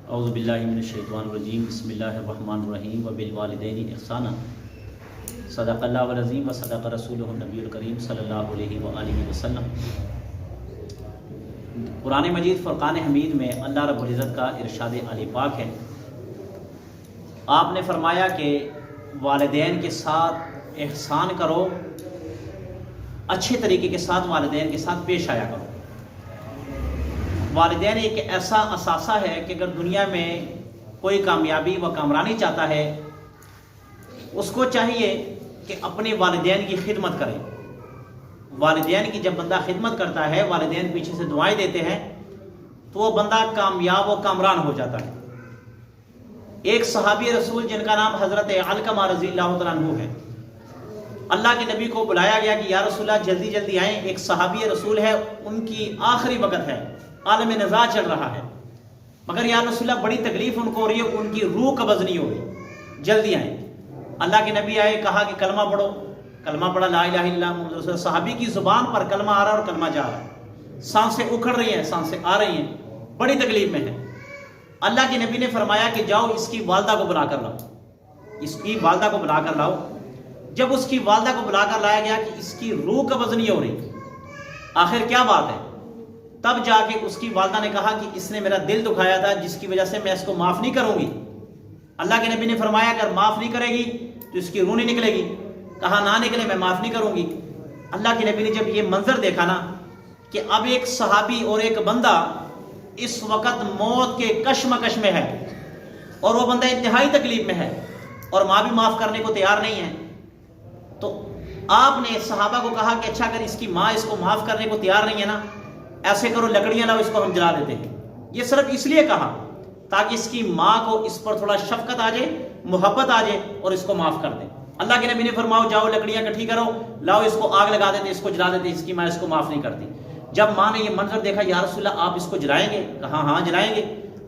اعوذ باللہ من الشیطان الرجیم بسم اللہ الرحمن الرحیم وبالوالدین احسانا صدق اللہ العظیم و صدق رسولہ النبی الکریم صلی اللہ علیہ وآلہ وسلم۔ قرآن مجید فرقان حمید میں اللہ رب العزت کا ارشاد علی پاک ہے، آپ نے فرمایا کہ والدین کے ساتھ احسان کرو، اچھے طریقے کے ساتھ والدین کے ساتھ پیش آیا کرو۔ والدین ایک ایسا اثاثہ ہے کہ اگر دنیا میں کوئی کامیابی و کامرانی چاہتا ہے، اس کو چاہیے کہ اپنے والدین کی خدمت کرے۔ والدین کی جب بندہ خدمت کرتا ہے، والدین پیچھے سے دعائیں دیتے ہیں، تو وہ بندہ کامیاب و کامران ہو جاتا ہے۔ ایک صحابی رسول جن کا نام حضرت علقمہ رضی اللہ عنہ ہے، اللہ کے نبی کو بلایا گیا کہ یا رسول اللہ جلدی جلدی آئیں، ایک صحابی رسول ہے، ان کی آخری وقت ہے، عالم نزاع چل رہا ہے، مگر یا رسول اللہ بڑی تکلیف ان کو ہو رہی ہے، ان کی روح قبض نہیں ہو رہی، جلدی آئیں۔ اللہ کے نبی آئے، کہا کہ کلمہ پڑھو، کلمہ پڑھا لا الہ الا اللہ محمد رسول اللہ۔ صحابی کی زبان پر کلمہ آ رہا ہے اور کلمہ جا رہا ہے، سانسیں اکھڑ رہی ہیں، سانسیں آ رہی ہیں، بڑی تکلیف میں ہے۔ اللہ کے نبی نے فرمایا کہ جاؤ اس کی والدہ کو بلا کر لاؤ، اس کی والدہ کو بلا کر لاؤ۔ جب اس کی والدہ کو بلا کر لایا گیا کہ اس کی روح قبض نہیں ہو رہی، آخر کیا بات ہے، تب جا کے اس کی والدہ نے کہا کہ اس نے میرا دل دکھایا تھا، جس کی وجہ سے میں اس کو معاف نہیں کروں گی۔ اللہ کے نبی نے فرمایا اگر معاف نہیں کرے گی تو اس کی روح نہیں نکلے گی۔ کہا نہ نکلے، میں معاف نہیں کروں گی۔ اللہ کے نبی نے جب یہ منظر دیکھا نا کہ اب ایک صحابی اور ایک بندہ اس وقت موت کے کشمکش میں ہے، اور وہ بندہ انتہائی تکلیف میں ہے، اور ماں بھی معاف کرنے کو تیار نہیں ہے، تو آپ نے صحابہ کو کہا کہ اچھا اگر اس کی ماں اس کو معاف کرنے کو تیار نہیں ہے نا، ایسے کرو لکڑیاں لاؤ، اس کو ہم جلا دیتے ہیں۔ یہ صرف اس لیے کہا تاکہ اس کی ماں کو اس پر تھوڑا شفقت آ جائے، محبت آ جائے، اور اس کو معاف کر دیں۔ اللہ کے نبی نے فرمایا جاؤ لکڑیاں اکٹھی کرو، لاؤ اس کو آگ لگا دیتے، اس کو جلا دیتے، اس کی ماں اس کو معاف نہیں کرتی۔ جب ماں نے یہ منظر دیکھا، یا رسول اللہ آپ اس کو جلائیں گے؟ کہا ہاں جلائیں گے۔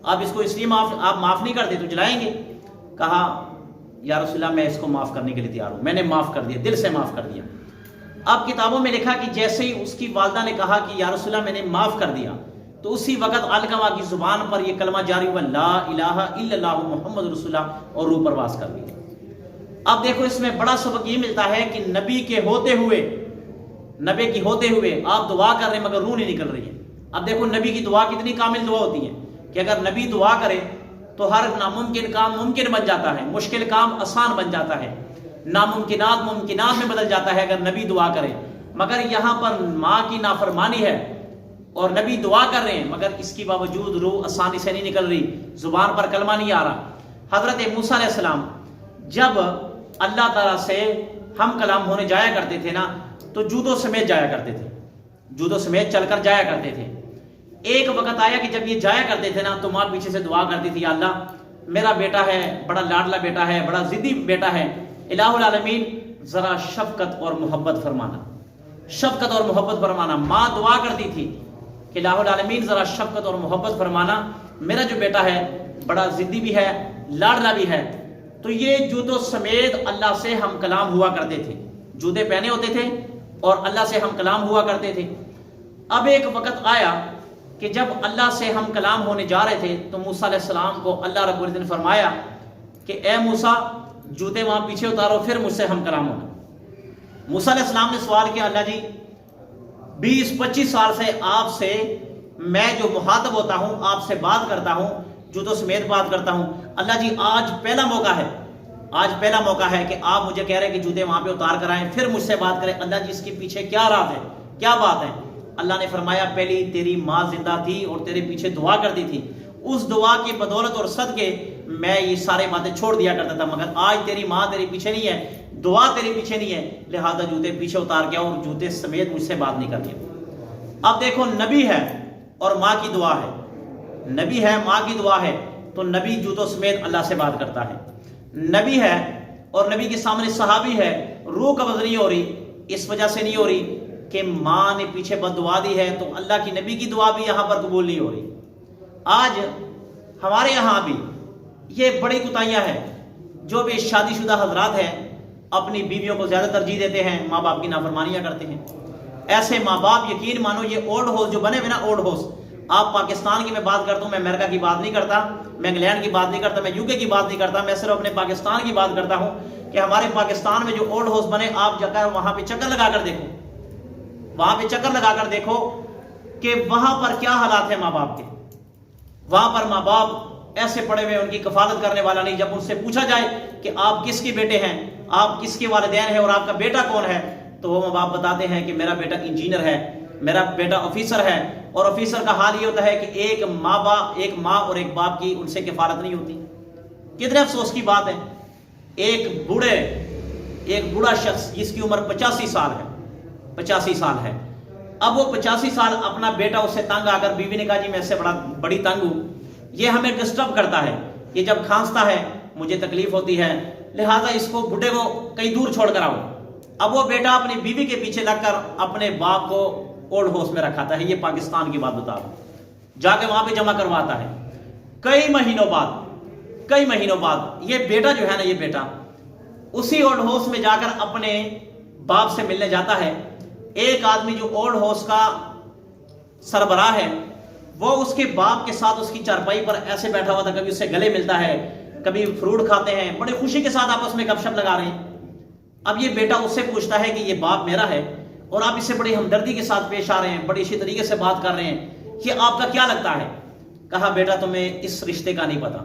آپ اس کو اس لیے آپ معاف نہیں کرتے تو جلائیں گے؟ کہا یا رسول اللہ میں اس کو معاف کرنے کے لیے تیار ہوں، میں نے معاف کر دیا، دل سے معاف کر دیا۔ اب کتابوں میں لکھا کہ جیسے ہی اس کی والدہ نے کہا کہ یا رسول اللہ میں نے معاف کر دیا، تو اسی وقت علقمہ کی زبان پر یہ کلمہ جاری ہوا لا الہ الا اللہ محمد رسول اللہ، اور روح پرواز کر دی۔ اب دیکھو اس میں بڑا سبق یہ ملتا ہے کہ نبی کے ہوتے ہوئے، نبی کی ہوتے ہوئے آپ دعا کر رہے ہیں مگر روح نہیں نکل رہی ہے۔ اب دیکھو نبی کی دعا کتنی کامل دعا ہوتی ہے کہ اگر نبی دعا کرے تو ہر ناممکن کام ممکن بن جاتا ہے، مشکل کام آسان بن جاتا ہے، ناممکنات ممکنات میں بدل جاتا ہے اگر نبی دعا کرے۔ مگر یہاں پر ماں کی نافرمانی ہے اور نبی دعا کر رہے ہیں، مگر اس کی باوجود روح آسانی سے نہیں نکل رہی، زبان پر کلمہ نہیں آ رہا۔ حضرت موسیٰ علیہ السلام جب اللہ تعالیٰ سے ہم کلام ہونے جایا کرتے تھے نا، تو جودوں سمیت جایا کرتے تھے، جودوں سمیت چل کر جایا کرتے تھے۔ ایک وقت آیا کہ جب یہ جایا کرتے تھے نا، تو ماں پیچھے سے دعا کرتی تھی، یا اللہ میرا بیٹا ہے، بڑا لاڈلا بیٹا ہے، بڑا ضدی بیٹا ہے، الہ العالمین ذرا شفقت اور محبت فرمانا، شفقت اور محبت فرمانا۔ ماں دعا کرتی تھی کہ الہ العالمین ذرا شفقت اور محبت فرمانا، میرا جو بیٹا ہے بڑا ضدی بھی ہے، لاڈلا بھی ہے۔ تو یہ جودوں سمیت اللہ سے ہم کلام ہوا کرتے تھے، جوتے پہنے ہوتے تھے اور اللہ سے ہم کلام ہوا کرتے تھے۔ اب ایک وقت آیا کہ جب اللہ سے ہم کلام ہونے جا رہے تھے، تو موسیٰ علیہ السلام کو اللہ رب العزت نے فرمایا کہ اے موسیٰ جوتے وہاں پیچھے اتارو، پھر مجھ سے ہم کلام ہونا۔ موسیٰ علیہ السلام نے سوال کیا، اللہ جی 20-25 سال سے آپ سے میں جو مخاطب ہوتا ہوں، آپ سے بات کرتا ہوں، جوتوں سمیت بات کرتا ہوں، اللہ جی آج پہلا موقع ہے، آج پہلا موقع ہے کہ آپ مجھے کہہ رہے ہیں کہ جوتے وہاں پہ اتار کر آئیں، پھر مجھ سے بات کریں۔ اللہ جی اس کے پیچھے کیا راز ہے، کیا بات ہے؟ اللہ نے فرمایا پہلی تیری ماں زندہ تھی اور تیرے پیچھے دعا کرتی تھی، اس دعا کی بدولت اور صدقے میں یہ سارے باتیں چھوڑ دیا کرتا تھا، مگر آج تیری ماں تیرے پیچھے نہیں ہے، دعا تیرے پیچھے نہیں ہے، لہذا جوتے پیچھے اتار کے آؤ اور جوتے سمیت مجھ سے بات نہیں کرنی۔ اب دیکھو نبی ہے اور ماں کی دعا ہے، نبی ہے ماں کی دعا ہے، تو نبی جوتوں سمیت اللہ سے بات کرتا ہے۔ نبی ہے اور نبی کے سامنے صحابی ہے، روح قبض نہیں ہو رہی، اس وجہ سے نہیں ہو رہی کہ ماں نے پیچھے بد دعا دی ہے، تو اللہ کی نبی کی دعا بھی یہاں پر قبول نہیں ہو رہی۔ آج ہمارے یہاں بھی یہ بڑی کوتاہیاں ہیں، جو بھی شادی شدہ حضرات ہیں اپنی بیویوں کو زیادہ ترجیح دیتے ہیں، ماں باپ کی نافرمانیاں کرتے ہیں۔ ایسے ماں باپ یقین مانو یہ اولڈ ہاؤس جو بنے ہوئے نا، اولڈ ہاؤس، آپ پاکستان کی میں بات کرتا ہوں، میں امریکہ کی بات نہیں کرتا، میں انگلینڈ کی بات نہیں کرتا، میں UK کی بات نہیں کرتا، میں صرف اپنے پاکستان کی بات کرتا ہوں کہ ہمارے پاکستان میں جو اولڈ ہاؤس بنے، آپ جا کر وہاں پہ چکر لگا کر دیکھو، وہاں پہ چکر لگا کر دیکھو کہ وہاں پر کیا حالات ہیں ماں باپ کے۔ وہاں پر ماں باپ ایسے پڑے ہوئے، ان کی کفالت کرنے والا نہیں۔ جب ان سے پوچھا جائے کہ آپ کس کے بیٹے ہیں، آپ کس کے والدین ہیں اور آپ کا بیٹا کون ہے، تو وہ ماں باپ بتاتے ہیں کہ میرا بیٹا انجینئر ہے، میرا بیٹا آفیسر ہے۔ اور آفیسر کا حال یہ ہوتا ہے کہ ایک ماں اور ایک باپ کی ان سے کفالت نہیں ہوتی۔ کتنے افسوس کی بات ہے، ایک بوڑھا شخص جس کی عمر 85 سال ہے، 85 سال ہے، اب وہ 85 سال اپنا بیٹا اس سے تنگ آ کر، بیوی نے کہا جی میں اس سے بڑی تنگ ہوں، یہ ہمیں ڈسٹرب کرتا ہے، یہ جب کھانستا ہے مجھے تکلیف ہوتی ہے، لہٰذا اس کو بڈھے کو کہیں دور چھوڑ کر آؤ۔ اب وہ بیٹا اپنی بیوی کے پیچھے لگ کر اپنے باپ کو اولڈ ہاؤس میں رکھاتا ہے۔ یہ پاکستان کی بات بتا رہا ہوں، جا کے وہاں پہ جمع کرواتا ہے۔ کئی مہینوں بعد یہ بیٹا جو ہے نا، یہ بیٹا اسی اولڈ ہاؤس میں جا کر اپنے باپ سے ملنے جاتا ہے۔ ایک آدمی جو اولڈ ہاؤس کا سربراہ ہے، وہ اس کے باپ کے ساتھ اس کی چارپائی پر ایسے بیٹھا ہوا تھا، کبھی اس سے گلے ملتا ہے، کبھی فروٹ کھاتے ہیں، بڑی خوشی کے ساتھ آپس میں گپ شپ لگا رہے ہیں۔ اب یہ بیٹا اس سے پوچھتا ہے کہ یہ باپ میرا ہے اور آپ اس سے بڑی ہمدردی کے ساتھ پیش آ رہے ہیں، بڑی اچھی طریقے سے بات کر رہے ہیں، یہ آپ کا کیا لگتا ہے؟ کہا بیٹا تمہیں اس رشتے کا نہیں پتا،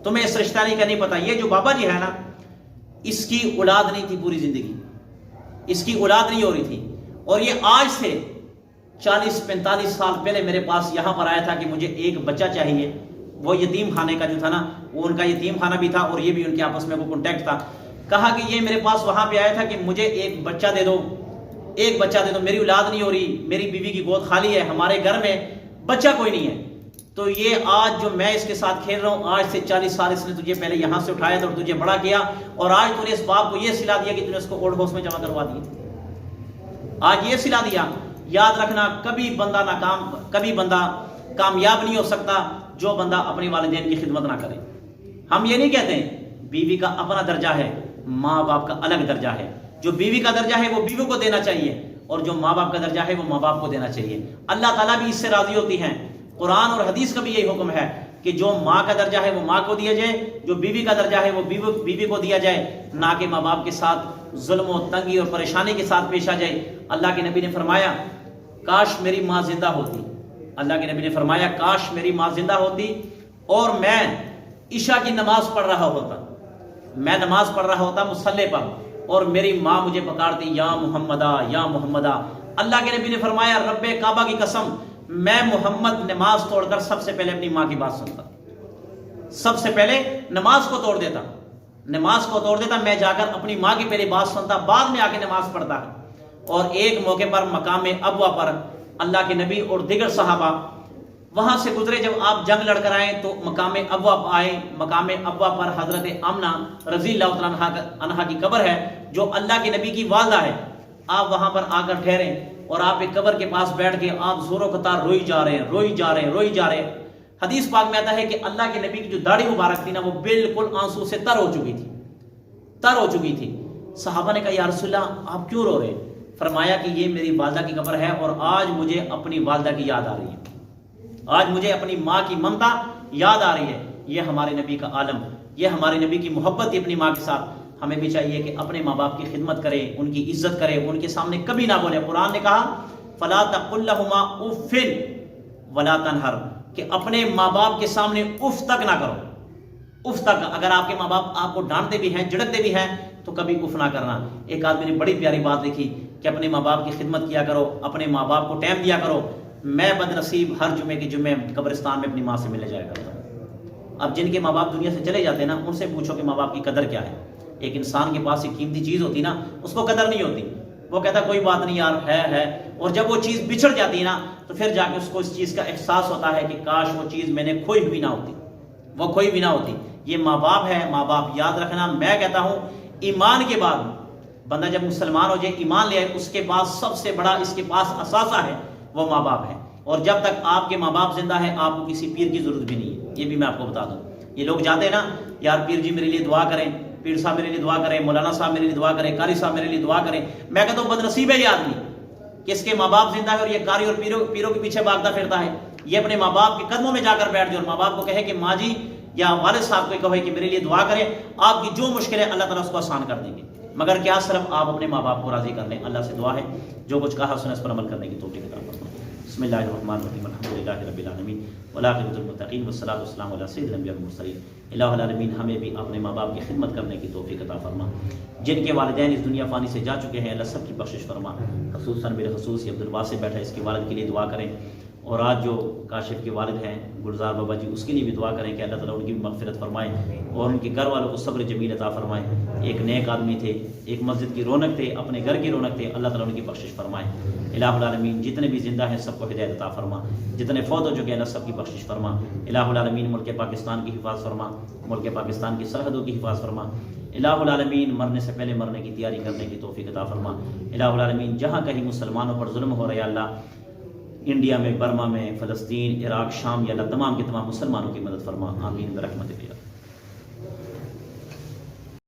تمہیں اس رشتہ کا نہیں پتا، یہ جو بابا جی ہے نا، اس کی اولاد نہیں تھی، پوری زندگی اس کی اولاد نہیں ہو رہی تھی، اور یہ آج سے 40-45 سال پہلے میرے پاس یہاں پر آیا تھا کہ مجھے ایک بچہ چاہیے۔ وہ یتیم خانے کا جو تھا نا، وہ ان کا یتیم خانہ بھی تھا اور یہ بھی ان کے آپس میں وہ کنٹیکٹ تھا۔ کہا کہ یہ میرے پاس وہاں پہ آیا تھا کہ مجھے ایک بچہ دے دو، میری اولاد نہیں ہو رہی، میری بیوی کی گود خالی ہے، ہمارے گھر میں بچہ کوئی نہیں ہے۔ تو یہ آج جو میں اس کے ساتھ کھیل رہا ہوں، آج سے 40 سال اس نے تجھے پہلے یہاں سے اٹھایا تھا اور تجھے بڑا کیا، اور آج تو نے اس باپ کو یہ سلا دیا کہ تو نے اس کو اولڈ ہاؤس میں جمع کروا دیا، آج یہ سلا دیا۔ یاد رکھنا، کبھی بندہ کامیاب نہیں ہو سکتا جو بندہ اپنی والدین کی خدمت نہ کرے۔ ہم یہ نہیں کہتے بیوی کا اپنا درجہ ہے، ماں باپ کا الگ درجہ ہے۔ جو بیوی کا درجہ ہے وہ بیوی کو دینا چاہیے، اور جو ماں باپ کا درجہ ہے وہ ماں باپ کو دینا چاہیے۔ اللہ تعالیٰ بھی اس سے راضی ہوتی ہیں، قرآن اور حدیث کا بھی یہی حکم ہے کہ جو ماں کا درجہ ہے وہ ماں کو دیا جائے، جو بیوی کا درجہ ہے وہ بیوی کو دیا جائے، نہ کہ ماں باپ کے ساتھ ظلم و تنگی اور پریشانی کے ساتھ پیش آ جائے۔ اللہ کے نبی نے فرمایا کاش میری ماں زندہ ہوتی، اللہ کے نبی نے فرمایا کاش میری ماں زندہ ہوتی اور میں عشاء کی نماز پڑھ رہا ہوتا مصلی پر، اور میری ماں مجھے پکارتی یا محمدہ یا محمدہ۔ اللہ کے نبی نے فرمایا رب کعبہ کی قسم، میں محمد نماز توڑ کر سب سے پہلے اپنی ماں کی بات سنتا، سب سے پہلے نماز کو توڑ دیتا، میں جا کر اپنی ماں کی پہلے بات سنتا، بعد میں آ کے نماز پڑھتا۔ اور ایک موقع پر مقام ابوا پر اللہ کے نبی اور دیگر صحابہ وہاں سے گزرے، جب آپ جنگ لڑ کر آئے تو مقام ابوا آئے۔ مقام ابوا پر حضرت آمنہ رضی اللہ تعالیٰ عنہا کی قبر ہے جو اللہ کے نبی کی والدہ ہے۔ آپ وہاں پر آ کر ٹھہرے اور آپ ایک قبر کے پاس بیٹھ کے آپ زور و قطار روئی جا رہے ہیں۔ حدیث پاک میں آتا ہے کہ اللہ کے نبی کی جو داڑھی مبارک تھی نا، وہ بالکل آنسو سے تر ہو چکی تھی۔ صحابہ نے کہا یا رسول اللہ آپ کیوں رو رہے ہیں؟ فرمایا کہ یہ میری والدہ کی قبر ہے اور آج مجھے اپنی والدہ کی یاد آ رہی ہے، آج مجھے اپنی ماں کی ممتا یاد آ رہی ہے۔ یہ ہمارے نبی کا عالم، یہ ہمارے نبی کی محبت اپنی ماں کے ساتھ۔ ہمیں بھی چاہیے کہ اپنے ماں باپ کی خدمت کریں، ان کی عزت کریں، ان کے سامنے کبھی نہ بولے۔ قرآن نے کہا فلا تقل لهما اف ولا تنہر، کہ اپنے ماں باپ کے سامنے اف تک نہ کرو، اف تک۔ اگر آپ کے ماں باپ آپ کو ڈانٹتے بھی ہیں، جھڑکتے بھی ہیں، تو کبھی اف نہ کرنا۔ ایک آدمی نے بڑی پیاری بات لکھی کہ اپنے ماں باپ کی خدمت کیا کرو، اپنے ماں باپ کو ٹائم دیا کرو۔ میں بد نصیب ہر جمعے کے جمعے قبرستان میں اپنی ماں سے ملنے جایا کرتا ہوں۔ اب جن کے ماں باپ دنیا سے چلے جاتے ہیں نا، ان سے پوچھو کہ ماں باپ کی قدر کیا ہے۔ ایک انسان کے پاس ایک قیمتی چیز ہوتی نا، اس کو قدر نہیں ہوتی، وہ کہتا کوئی بات نہیں یار ہے، اور جب وہ چیز بچھڑ جاتی ہے نا، تو پھر جا کے اس کو اس چیز کا احساس ہوتا ہے کہ کاش وہ چیز میں نے کھوئی ہوئی نہ ہوتی۔ یہ ماں باپ ہے، ماں باپ یاد رکھنا۔ میں کہتا ہوں ایمان کے بعد بندہ جب مسلمان ہو جائے، ایمان لے آئے، اس کے بعد سب سے بڑا اس کے پاس اثاثہ ہے وہ ماں باپ ہے۔ اور جب تک آپ کے ماں باپ زندہ ہیں، آپ کو کسی پیر کی ضرورت بھی نہیں ہے۔ یہ بھی میں آپ کو بتا دوں، یہ لوگ جاتے ہیں نا یار پیر جی میرے لیے دعا کریں، پیر صاحب میرے لیے دعا کریں، مولانا صاحب میرے لیے دعا کریں، قاری صاحب میرے لیے دعا کریں۔ میں کہتا ہوں بد نصیب ہے یہ آدمی کہ اس کے ماں باپ زندہ ہے اور یہ قاری اور پیروں کے پیچھے بھاگتا پھرتا ہے۔ یہ اپنے ماں باپ کے قدموں میں جا کر بیٹھ جائے اور ماں باپ کو کہے کہ ماں جی یا والد صاحب کو کہے کہ میرے لیے دعا کریں، آپ کی جو مشکل ہے اللہ تعالیٰ اس کو آسان کر دیں گے، مگر کیا صرف آپ اپنے ماں باپ کو راضی کر لیں۔ اللہ سے دعا ہے جو کچھ کہا سنا اس پر عمل کرنے کی توفیق عطا فرمائے۔ بسم اللہ الرحمن الرحیم، الحمدللہ رب العالمین والعاقبۃ للمتقین والصلاۃ والسلام علی سید الانبیاء والمرسلین۔ الہ العالمین ہمیں بھی اپنے ماں باپ کی خدمت کرنے کی توفیق عطا فرما۔ جن کے والدین اس دنیا فانی سے جا چکے ہیں اللہ سب کی بخشش فرما، خصوصاً میرے خصوص عبد الباسط بیٹھا اس کے والد کے لیے دعا کریں، اور آج جو کاشف کے والد ہیں گلزار بابا جی اس کے لیے بھی دعا کریں کہ اللہ تعالیٰ ان کی بھی مغفرت فرمائے اور ان کے گھر والوں کو صبر جمیل عطا فرمائے۔ ایک نیک آدمی تھے، ایک مسجد کی رونق تھے، اپنے گھر کی رونق تھے، اللہ تعالیٰ ان کی بخشش فرمائے۔ الہ العالمین جتنے بھی زندہ ہیں سب کو ہدایت عطا فرما، جتنے فوت ہو چکے ہیں اللہ سب کی بخشش فرما۔ الہ العالمین ملک پاکستان کی حفاظت فرما، ملک پاکستان کی سرحدوں کی حفاظت فرما۔ الہ العالمین مرنے سے پہلے مرنے کی تیاری کرنے کی توفیق عطا فرما۔ الہ العالمین جہاں کہیں مسلمانوں پر ظلم ہو رہا ہے اللہ، انڈیا میں، برما میں، فلسطین، عراق، شام، یا اللہ تمام کے تمام مسلمانوں کی مدد فرما، آمین برحمتک یا اللہ۔